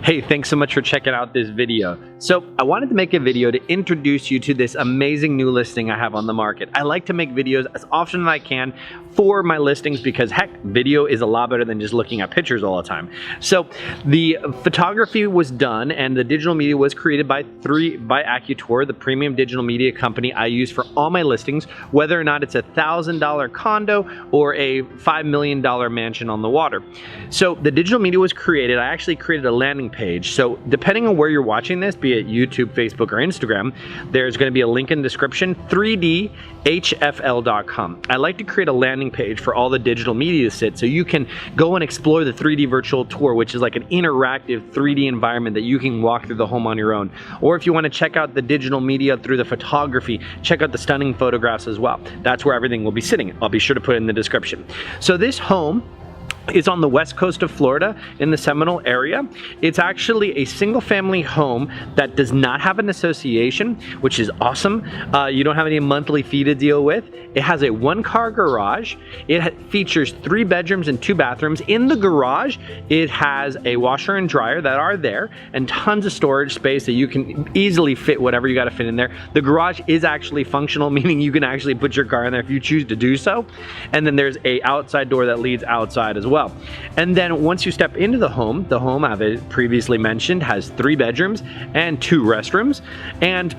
Hey, thanks so much for checking out this video. So I wanted to make a video to introduce you to this amazing new listing I have on the market. I like to make videos as often as I can for my listings because heck, video is a lot better than just looking at pictures all the time. So the photography was done and the digital media was created by Accutor, the premium digital media company I use for all my listings, whether or not it's a $1,000 condo or a $5 million mansion on the water. So the digital media was created. I actually created a landing page. So depending on where you're watching this, be it YouTube, Facebook, or Instagram, there's going to be a link in the description, 3dhfl.com. I like to create a landing page for all the digital media to sit so you can go and explore the 3D virtual tour, which is like an interactive 3D environment that you can walk through the home on your own. Or if you want to check out the digital media through the photography, check out the stunning photographs as well. That's where everything will be sitting. I'll be sure to put it in the description. So this home is on the west coast of Florida in the Seminole area. It's actually a single family home that does not have an association, which is awesome. You don't have any monthly fee to deal with. It has a 1-car garage. It features 3 bedrooms and 2 bathrooms. In the garage, it has a washer and dryer that are there and tons of storage space that you can easily fit whatever you got to fit in there. The garage is actually functional, meaning you can actually put your car in there if you choose to do so. And then there's a outside door that leads outside as well. And then once you step into the home, I've previously mentioned, has 3 bedrooms and 2 restrooms. And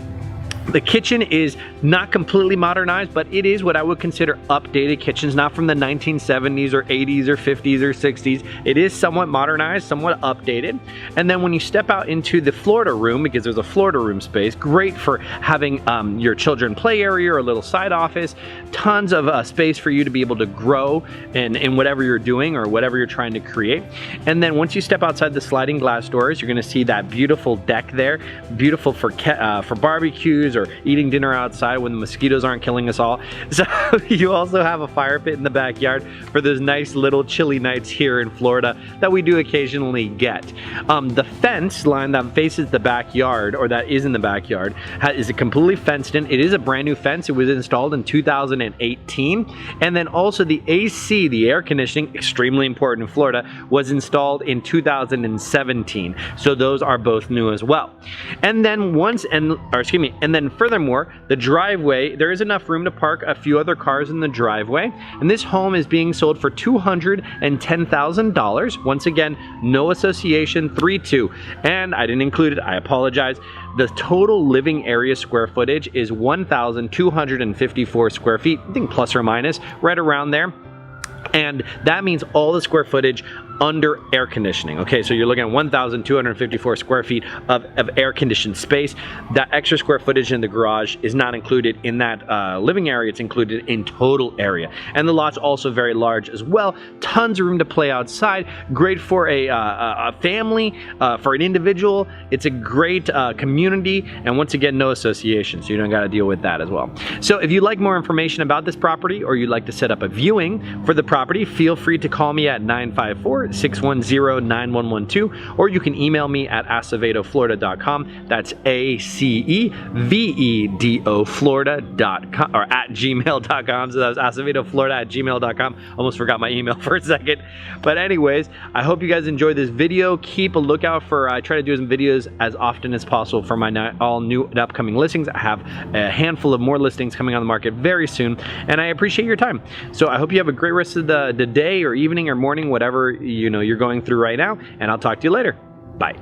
the kitchen is not completely modernized, but it is what I would consider updated kitchens, not from the 1970s or 80s or 50s or 60s. It is somewhat modernized, somewhat updated. And then when you step out into the Florida room, because there's a Florida room space, great for having your children play area or a little side office, tons of space for you to be able to grow in whatever you're doing or whatever you're trying to create. And then once you step outside the sliding glass doors, you're gonna see that beautiful deck there, beautiful for barbecues or eating dinner outside when the mosquitoes aren't killing us all. So you also have a fire pit in the backyard for those nice little chilly nights here in Florida that we do occasionally get. The fence line that faces the backyard, or that is in the backyard, is completely fenced in. It is a brand new fence. It was installed in 2018. And then also the AC, the air conditioning, extremely important in Florida, was installed in 2017. So those are both new as well. And then furthermore, the driveway, there is enough room to park a few other cars in the driveway. And this home is being sold for $210,000. Once again, no association, 3-2. And I didn't include it, I apologize. The total living area square footage is 1,254 square feet, I think plus or minus, right around there. And that means all the square footage under air conditioning. Okay, so you're looking at 1,254 square feet of air conditioned space. That extra square footage in the garage is not included in that living area, it's included in total area. And the lot's also very large as well. Tons of room to play outside. Great for a family, for an individual. It's a great community, and once again, no association, so you don't got to deal with that as well. So if you'd like more information about this property or you'd like to set up a viewing for the property, feel free to call me at 954-610-9112, or you can email me at acevedoflorida.com. That's ACEVEDO Florida.com, or at gmail.com. So that was acevedoflorida at gmail.com. Almost forgot my email for a second. But anyways, I hope you guys enjoyed this video. Keep a lookout for, I try to do some videos as often as possible for my all new and upcoming listings. I have a handful of more listings coming on the market very soon, and I appreciate your time. So I hope you have a great rest of the day or evening or morning, whatever you're going through right now, and I'll talk to you later. Bye.